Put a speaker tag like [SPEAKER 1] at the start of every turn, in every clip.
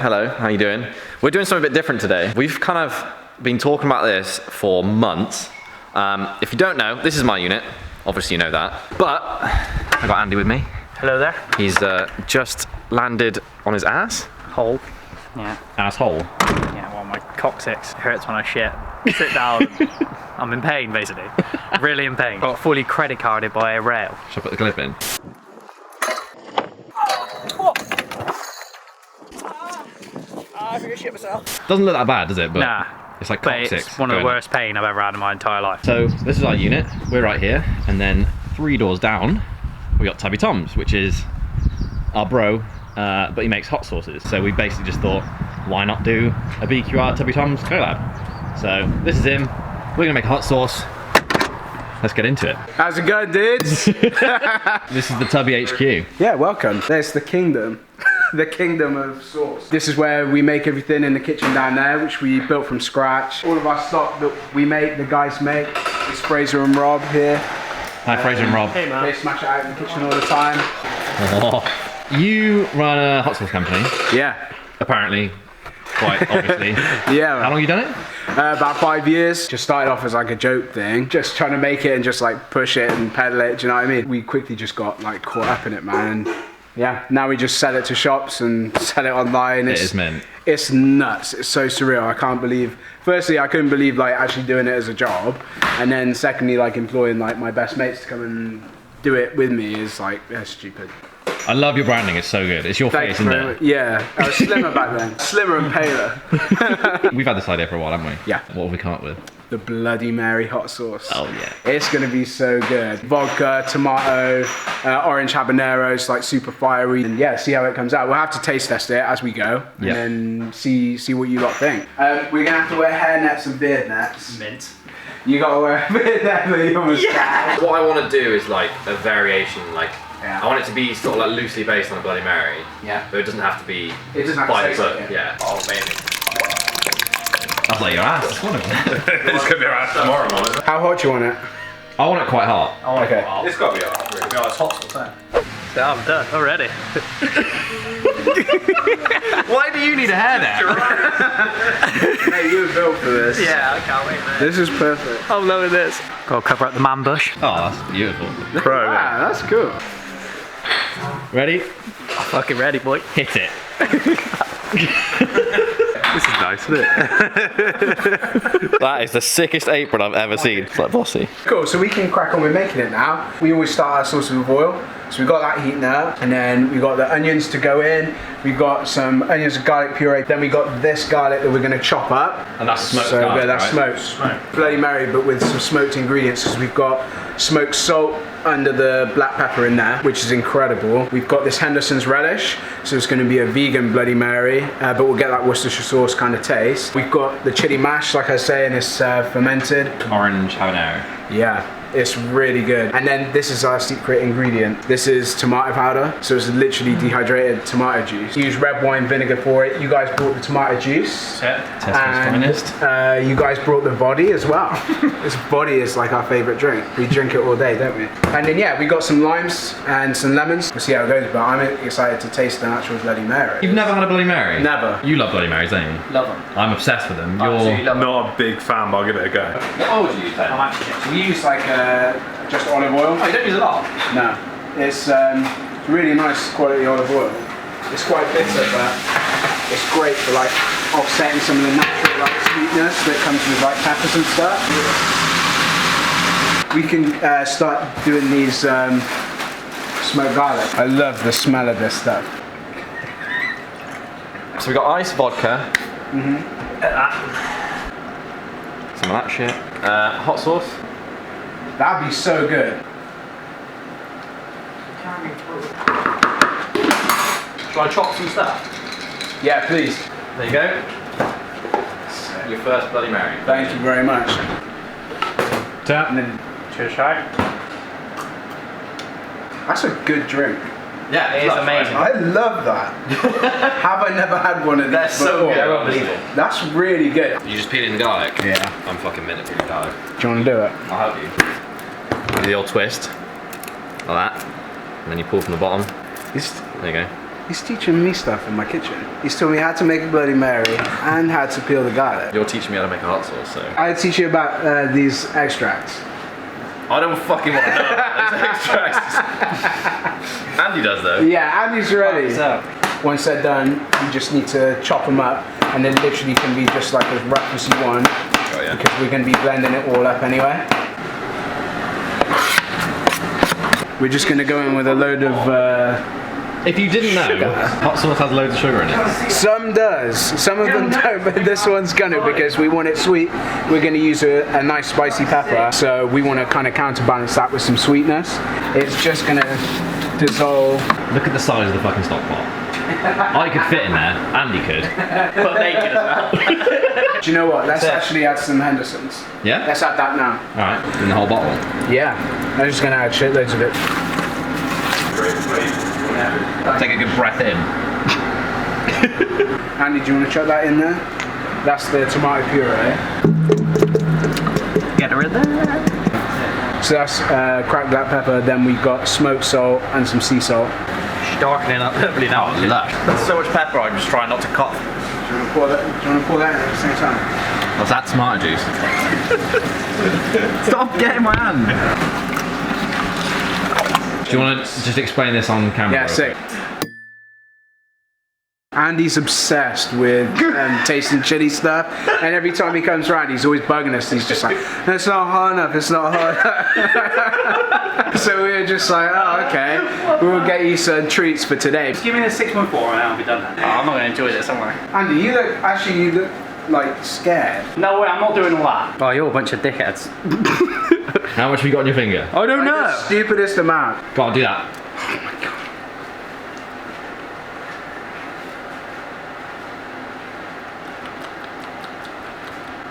[SPEAKER 1] Hello, how you doing? We're doing something a bit different today. We've kind of been talking about this for months. If you don't know, this is my unit. Obviously you know that. But I got Andy with me.
[SPEAKER 2] Hello there.
[SPEAKER 1] He's just landed on his ass.
[SPEAKER 2] Hole. Yeah.
[SPEAKER 1] Asshole.
[SPEAKER 2] Yeah, well, my coccyx hurts when I shit. Sit down. I'm in pain, basically. Really in pain. Got fully credit carded by a rail.
[SPEAKER 1] Should I put the clip in?
[SPEAKER 2] I think I shit myself.
[SPEAKER 1] Doesn't look that bad, does it? But
[SPEAKER 2] nah.
[SPEAKER 1] It's like
[SPEAKER 2] but
[SPEAKER 1] coccyx.
[SPEAKER 2] it's one of the worst pain I've ever had in my entire life.
[SPEAKER 1] So this is our unit. We're right here, and then 3 doors down, we got Tubby Tom's, which is our bro, but he makes hot sauces. So we basically just thought, why not do a BQR Tubby Tom's collab? So this is him. We're gonna make a hot sauce. Let's get into it.
[SPEAKER 3] How's it going, dudes?
[SPEAKER 1] This is the Tubby HQ.
[SPEAKER 3] Yeah, welcome. There's the kingdom. The kingdom of sauce. This is where we make everything in the kitchen down there, which we built from scratch. All of our stock that we make, the guys make. It's Fraser and Rob here.
[SPEAKER 1] Hi, Fraser and Rob.
[SPEAKER 2] Hey, man.
[SPEAKER 3] They smash it out in the kitchen all the time.
[SPEAKER 1] Oh. You run a hot sauce company,
[SPEAKER 3] Yeah.
[SPEAKER 1] apparently, quite obviously.
[SPEAKER 3] Yeah.
[SPEAKER 1] How long have you done it?
[SPEAKER 3] About 5 years. Just started off as like a joke thing. Just trying to make it and just like push it and pedal it, do you know what I mean? We quickly just got like caught up in it, man. And yeah, now we just sell it to shops and sell it online.
[SPEAKER 1] It is mint.
[SPEAKER 3] It's nuts. It's so surreal. I can't believe. Firstly, I couldn't believe like actually doing it as a job, and then secondly, like employing like my best mates to come and do it with me is like that's stupid.
[SPEAKER 1] I love your branding. It's so good. It's your face, isn't it?
[SPEAKER 3] Yeah, I was slimmer back then. Slimmer and paler.
[SPEAKER 1] We've had this idea for a while, haven't we?
[SPEAKER 3] Yeah.
[SPEAKER 1] What have we come up with?
[SPEAKER 3] The Bloody Mary hot sauce.
[SPEAKER 1] Oh yeah.
[SPEAKER 3] It's gonna be so good. Vodka, tomato, orange habanero. It's like super fiery. And yeah, see how it comes out. We'll have to taste test it as we go, and
[SPEAKER 1] Yeah.
[SPEAKER 3] then see what you lot think. We're gonna have to wear hair nets and beard nets.
[SPEAKER 2] Mint.
[SPEAKER 3] You gotta wear a beard net for your moustache.
[SPEAKER 1] What I want to do is like a variation, like
[SPEAKER 3] Yeah.
[SPEAKER 1] I want it to be sort of like loosely based on a Bloody Mary.
[SPEAKER 3] Yeah.
[SPEAKER 1] But it doesn't have to be.
[SPEAKER 3] It doesn't have
[SPEAKER 1] by
[SPEAKER 3] to
[SPEAKER 1] the
[SPEAKER 3] say
[SPEAKER 1] book.
[SPEAKER 3] so,
[SPEAKER 1] Yeah.
[SPEAKER 2] Oh, baby.
[SPEAKER 1] I was like your ass. It's one of them.
[SPEAKER 4] It's gonna be around tomorrow, isn't it?
[SPEAKER 3] How hot do you want it?
[SPEAKER 1] I want it quite hot.
[SPEAKER 2] I want
[SPEAKER 3] Okay.
[SPEAKER 2] to
[SPEAKER 4] It's gotta be alright, really. It's hot sauce,
[SPEAKER 2] Yeah, I'm done already.
[SPEAKER 1] Why do you need a hair net?
[SPEAKER 3] Hey, you were built for this.
[SPEAKER 2] Yeah, I can't wait, man.
[SPEAKER 3] This is perfect.
[SPEAKER 2] I'm loving this. Gotta cover up the man bush.
[SPEAKER 1] Oh, that's beautiful.
[SPEAKER 2] Pro.
[SPEAKER 3] Wow, that's cool.
[SPEAKER 1] Ready?
[SPEAKER 2] Fucking ready, boy.
[SPEAKER 1] Hit it.
[SPEAKER 4] This is nice, isn't it?
[SPEAKER 1] That is the sickest apron I've ever seen. It's like bossy.
[SPEAKER 3] Cool, so we can crack on with making it now. We always start our sauce with oil. So we've got that heating up, and then we've got the onions to go in. We've got some onions and garlic puree. Then we got this garlic that we're gonna chop up.
[SPEAKER 1] And that's smoked
[SPEAKER 3] So
[SPEAKER 1] garlic,
[SPEAKER 3] yeah, that's
[SPEAKER 1] right?
[SPEAKER 3] smoked. Bloody Mary, but with some smoked ingredients. Because we've got smoked salt under the black pepper in there, which is incredible. We've got this Henderson's relish, so it's gonna be a vegan Bloody Mary, but we'll get that Worcestershire sauce kind of taste. We've got the chili mash, like I say, and it's fermented.
[SPEAKER 1] Orange habanero.
[SPEAKER 3] Yeah, it's really good. And then this is our secret ingredient. This is tomato powder, so it's literally dehydrated tomato juice. Use red wine vinegar for it. You guys brought the tomato juice.
[SPEAKER 1] Tesco's finest.
[SPEAKER 3] You guys brought the body as well. This body is like our favorite drink. We drink it all day, don't we? And then yeah, we got some limes and some lemons. We'll see how it goes, but I'm excited to taste the actual Bloody Mary.
[SPEAKER 1] You've never had a Bloody Mary?
[SPEAKER 3] Never.
[SPEAKER 1] You love Bloody Marys, don't you?
[SPEAKER 2] Love them.
[SPEAKER 1] I'm obsessed with them.
[SPEAKER 2] Absolutely
[SPEAKER 1] You're...
[SPEAKER 2] love them.
[SPEAKER 4] Not a big fan, but I'll give it a go.
[SPEAKER 1] What oil do you use then?
[SPEAKER 2] I'm actually.
[SPEAKER 3] We use like just olive oil.
[SPEAKER 1] Oh, you don't use a lot?
[SPEAKER 3] No, it's really nice quality olive oil. It's quite bitter, but it's great for like offsetting some of the natural like sweetness that comes with like peppers and stuff. We can start doing these smoked garlic. I love the smell of this stuff.
[SPEAKER 1] So we got iced vodka. Some of that shit. Hot sauce.
[SPEAKER 3] That'd be so good.
[SPEAKER 2] Shall I chop some stuff?
[SPEAKER 3] Yeah, please.
[SPEAKER 1] There you go. Your first Bloody Mary.
[SPEAKER 3] Thank you very much.
[SPEAKER 1] Tap.
[SPEAKER 3] And then,
[SPEAKER 2] Cheers, Shy.
[SPEAKER 3] that's a good drink.
[SPEAKER 1] Yeah,
[SPEAKER 2] It is amazing.
[SPEAKER 3] I love that. Have I never had one of these
[SPEAKER 1] They're so
[SPEAKER 3] before?
[SPEAKER 1] good. I won't believe it.
[SPEAKER 3] That's really good.
[SPEAKER 1] You just peel in garlic?
[SPEAKER 3] Yeah.
[SPEAKER 1] I'm fucking minute for garlic.
[SPEAKER 3] Do you want to do it?
[SPEAKER 1] I'll help you. Do the old twist. Like that. And then you pull from the bottom.
[SPEAKER 3] It's,
[SPEAKER 1] There you go.
[SPEAKER 3] He's teaching me stuff in my kitchen. He's taught me how to make a Bloody Mary and how to peel the garlic.
[SPEAKER 1] You're teaching me how to make a hot sauce, so.
[SPEAKER 3] I teach you about these extracts.
[SPEAKER 1] I don't fucking want to know about those extracts. Andy does though.
[SPEAKER 3] Yeah, Andy's ready.
[SPEAKER 2] What's up?
[SPEAKER 3] Once they're done, you just need to chop them up, and then literally can be just like as rough as you want,
[SPEAKER 1] Oh, yeah.
[SPEAKER 3] because we're going to be blending it all up anyway. We're just going to go in with a load of...
[SPEAKER 1] If you didn't know, hot sauce has loads of sugar in it.
[SPEAKER 3] some does, some of them don't, but this one's gonna, because we want it sweet. We're gonna use a nice spicy pepper, so we want to kind of counterbalance that with some sweetness. It's just gonna dissolve.
[SPEAKER 1] Look at the size of the fucking stock pot. I could fit in there, Andy could.
[SPEAKER 2] But naked as well.
[SPEAKER 3] Do you know what? Let's actually add some Henderson's.
[SPEAKER 1] Yeah?
[SPEAKER 3] Let's add that now.
[SPEAKER 1] Alright, in the whole bottle.
[SPEAKER 3] Yeah, I'm just gonna add shitloads of it.
[SPEAKER 1] Take a good breath in.
[SPEAKER 3] Andy, do you want to chuck that in there? That's the tomato puree.
[SPEAKER 2] Get her in there.
[SPEAKER 3] So that's cracked black pepper, then we've got smoked salt and some sea salt.
[SPEAKER 2] She's darkening up lovely now.
[SPEAKER 1] Lush. There's so much pepper, I'm just trying not to cough.
[SPEAKER 3] Do you want to pour that in at the same time?
[SPEAKER 1] What's that, tomato juice? Stop getting my hand! Do you want to just explain this on camera?
[SPEAKER 3] Yeah, sick. Andy's obsessed with tasting chili stuff, and every time he comes around, he's always bugging us. He's just like, "It's not hot enough. It's not hot enough." So we were just like, "Oh, okay. We'll get you some treats for today."
[SPEAKER 2] Give me a 6.4 and I'll be done then. Oh, I'm not going to enjoy this, am I?
[SPEAKER 3] Andy, you look like scared.
[SPEAKER 2] No way, I'm not doing all that. Oh, you're a bunch of dickheads.
[SPEAKER 1] How much have you got on your finger?
[SPEAKER 2] I don't
[SPEAKER 3] Like
[SPEAKER 2] know.
[SPEAKER 3] the stupidest amount.
[SPEAKER 1] Gotta do that.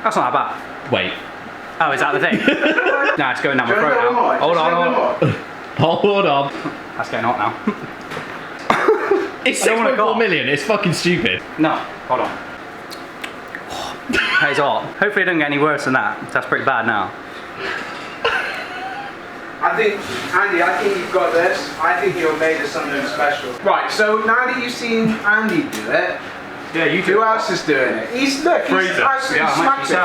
[SPEAKER 2] That's not that bad.
[SPEAKER 1] Wait.
[SPEAKER 2] Oh, is that the thing? Nah, it's going down my
[SPEAKER 3] Do you
[SPEAKER 2] throat
[SPEAKER 3] want
[SPEAKER 2] now.
[SPEAKER 3] more?
[SPEAKER 2] Hold
[SPEAKER 3] Just
[SPEAKER 2] on,
[SPEAKER 3] a
[SPEAKER 2] hold
[SPEAKER 3] little
[SPEAKER 2] on.
[SPEAKER 3] more.
[SPEAKER 1] Hold on.
[SPEAKER 2] That's getting hot now.
[SPEAKER 1] It's
[SPEAKER 2] I don't wanna
[SPEAKER 1] 6.4
[SPEAKER 2] cough.
[SPEAKER 1] million. It's fucking stupid.
[SPEAKER 2] No, hold on. That is hot. Hopefully it doesn't get any worse than that. That's pretty bad now.
[SPEAKER 3] Andy, I think you've got this. I think you're made of something special. Right, so now that you've seen Andy do it,
[SPEAKER 2] Yeah, you
[SPEAKER 3] who else is doing it? He's absolutely smacked it.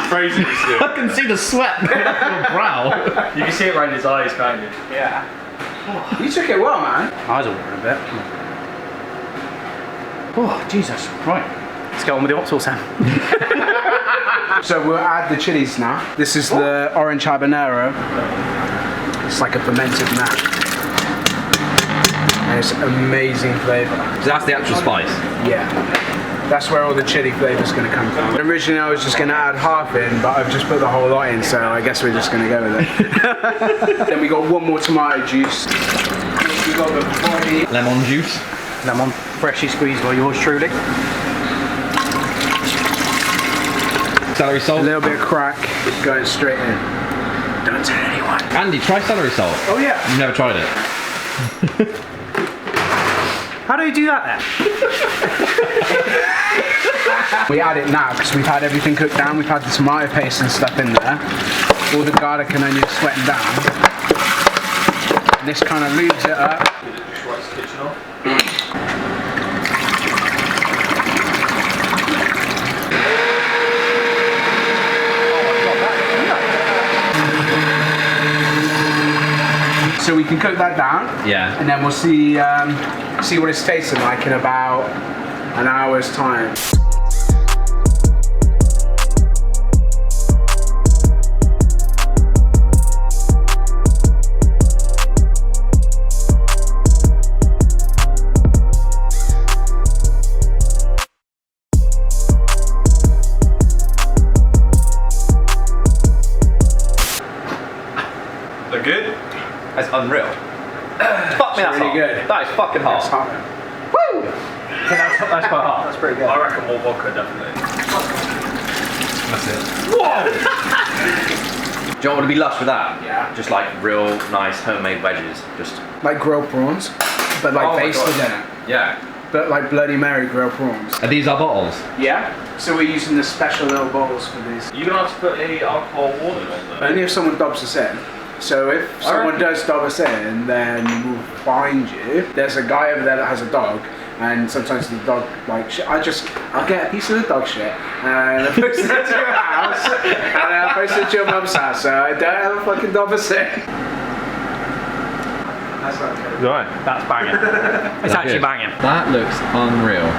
[SPEAKER 4] Crazy.
[SPEAKER 1] I can see the sweat coming off your brow.
[SPEAKER 2] You can see it around his eyes, kind of. Yeah.
[SPEAKER 3] You took it well, man.
[SPEAKER 2] Eyes are watering a bit. Oh, Jesus. Right. Let's go on with the hot sauce then.
[SPEAKER 3] So we'll add the chilies now. This is the orange habanero. It's like a fermented mash. And it's amazing flavour.
[SPEAKER 1] So that's the actual spice.
[SPEAKER 3] Yeah. That's where all the chili flavour's going to come from. Originally I was just going to add half in, but I've just put the whole lot in, so I guess we're just going to go with it. Then we got one more tomato juice. We got the body.
[SPEAKER 1] Lemon juice.
[SPEAKER 2] Lemon, freshly squeezed by yours truly.
[SPEAKER 1] Celery
[SPEAKER 3] A
[SPEAKER 1] salt.
[SPEAKER 3] little bit of crack going straight in. Don't tell anyone.
[SPEAKER 1] Andy, try celery salt.
[SPEAKER 3] Oh yeah.
[SPEAKER 1] You've never tried it.
[SPEAKER 2] How do you do that then?
[SPEAKER 3] We add it now because we've had everything cooked down. We've had the tomato paste and stuff in there. All the garlic and onions sweating down. And this kind of lubes it up. So we can cook that down.
[SPEAKER 1] Yeah.
[SPEAKER 3] And then we'll see what it's tasting like in about an hour's time.
[SPEAKER 4] They're good?
[SPEAKER 1] That's unreal. Fuck me, that's
[SPEAKER 3] really
[SPEAKER 1] hot.
[SPEAKER 3] good.
[SPEAKER 1] That is fucking hot.
[SPEAKER 3] It's hot.
[SPEAKER 2] Yeah, that's quite hot. That's pretty good.
[SPEAKER 4] I reckon more vodka, definitely. That's it.
[SPEAKER 1] Do you want to be lush with that?
[SPEAKER 3] Yeah.
[SPEAKER 1] Just like real nice homemade wedges. Just.
[SPEAKER 3] Like grilled prawns, but like
[SPEAKER 1] Oh my
[SPEAKER 3] basted
[SPEAKER 1] God.
[SPEAKER 3] in it.
[SPEAKER 1] Yeah.
[SPEAKER 3] But like Bloody Mary grilled prawns.
[SPEAKER 1] Are these our bottles?
[SPEAKER 3] Yeah. So we're using the special little bowls for these.
[SPEAKER 4] You don't have to put any alcohol water on there.
[SPEAKER 3] Only if someone dobs us in. So if someone does dob us in, then we'll find you. There's a guy over there that has a dog, and sometimes the dog like shit. I'll get a piece of the dog shit and I post it to your house, and I'll post it to your mum's house. So I don't have a fucking dob us in. That's not good.
[SPEAKER 2] Right, that's banging. It's actually
[SPEAKER 1] good.
[SPEAKER 2] banging.
[SPEAKER 1] That looks unreal.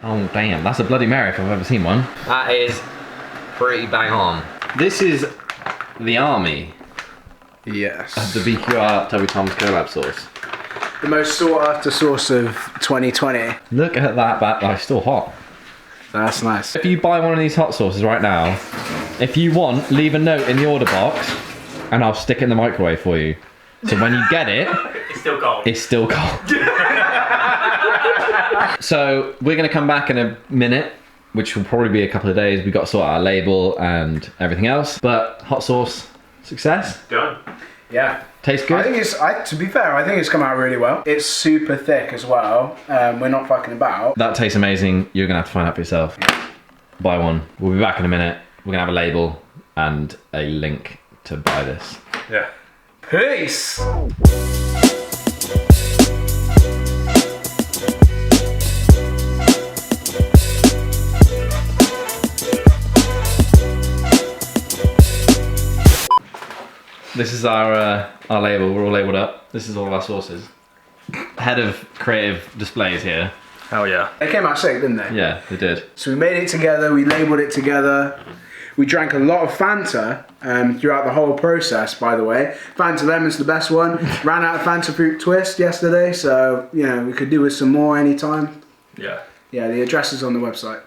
[SPEAKER 1] Oh damn, that's a Bloody Mary if I've ever seen one. That is pretty bang on. This is the army
[SPEAKER 3] Yes.
[SPEAKER 1] of the BQR Tubby Tom's collab sauce.
[SPEAKER 3] The most sought after sauce of 2020.
[SPEAKER 1] Look at that, that's still hot.
[SPEAKER 3] That's nice.
[SPEAKER 1] If you buy one of these hot sauces right now, if you want, leave a note in the order box and I'll stick it in the microwave for you. So when you get it,
[SPEAKER 2] It's still cold.
[SPEAKER 1] it's still cold. So we're gonna come back in a minute, which will probably be a couple of days. We've got to sort out our label and everything else. But hot sauce, success.
[SPEAKER 2] Done.
[SPEAKER 3] Yeah.
[SPEAKER 1] Tastes good.
[SPEAKER 3] I think to be fair, I think it's come out really well. It's super thick as well. We're not fucking about.
[SPEAKER 1] That tastes amazing. You're gonna have to find out for yourself. Buy one. We'll be back in a minute. We're gonna have a label and a link to buy this.
[SPEAKER 2] Yeah.
[SPEAKER 3] Peace!
[SPEAKER 1] This is our label. We're all labelled up. This is all of our sauces. Head of creative displays here.
[SPEAKER 2] Hell yeah.
[SPEAKER 3] They came out sick, didn't they?
[SPEAKER 1] Yeah, they did.
[SPEAKER 3] So we made it together, we labelled it together. We drank a lot of Fanta throughout the whole process, by the way. Fanta Lemon's the best one. Ran out of Fanta Fruit Twist yesterday, so, you know, we could do with some more anytime.
[SPEAKER 2] Yeah.
[SPEAKER 3] Yeah, the address is on the website.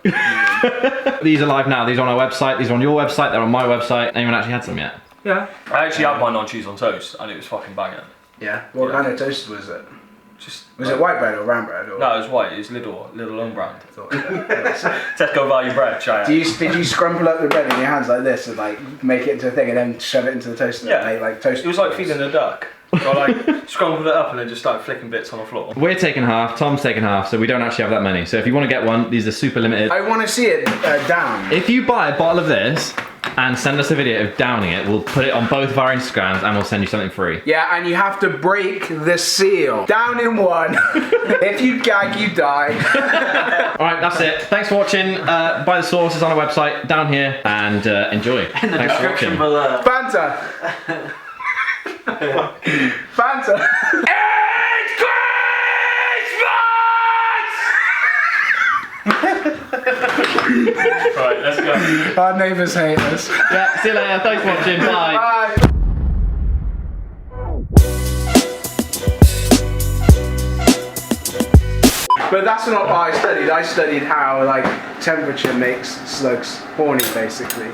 [SPEAKER 1] These are live now. These are on our website. These are on your website. They're on my website. Anyone actually had some yet?
[SPEAKER 2] Yeah.
[SPEAKER 4] I actually had mine on cheese on toast and it was fucking banging.
[SPEAKER 3] Yeah. What kind of toast was it?
[SPEAKER 4] Just
[SPEAKER 3] Was it white bread or brown bread? Or?
[SPEAKER 4] No, it was white. It was little own brand. Tesco value bread. Try it.
[SPEAKER 3] Did you scrumple up the bread in your hands like this and like make it into a thing and then shove it into the toaster?
[SPEAKER 4] Yeah.
[SPEAKER 3] And make, like toast.
[SPEAKER 4] It was like feeding a duck. So I like scrambled it up and then just started flicking bits on the floor.
[SPEAKER 1] We're taking half. Tom's taking half, so we don't actually have that many. So if you want to get one, these are super limited.
[SPEAKER 3] I want to see it down.
[SPEAKER 1] If you buy a bottle of this and send us a video of downing it, we'll put it on both of our Instagrams and we'll send you something free.
[SPEAKER 3] Yeah, and you have to break the seal. Down in one. If you gag, you die.
[SPEAKER 1] Alright, that's it. Thanks for watching. Buy the sauce, it's on our website down here, and enjoy.
[SPEAKER 2] In the
[SPEAKER 1] Thanks for
[SPEAKER 2] description
[SPEAKER 1] watching.
[SPEAKER 2] below.
[SPEAKER 3] Fanta. Fanta. It's Christmas!
[SPEAKER 4] Right, let's go.
[SPEAKER 3] Our neighbours hate us.
[SPEAKER 1] Yeah, see you later. Thanks for watching. Bye.
[SPEAKER 3] Bye. But that's not what I studied. I studied how like temperature makes slugs horny, basically.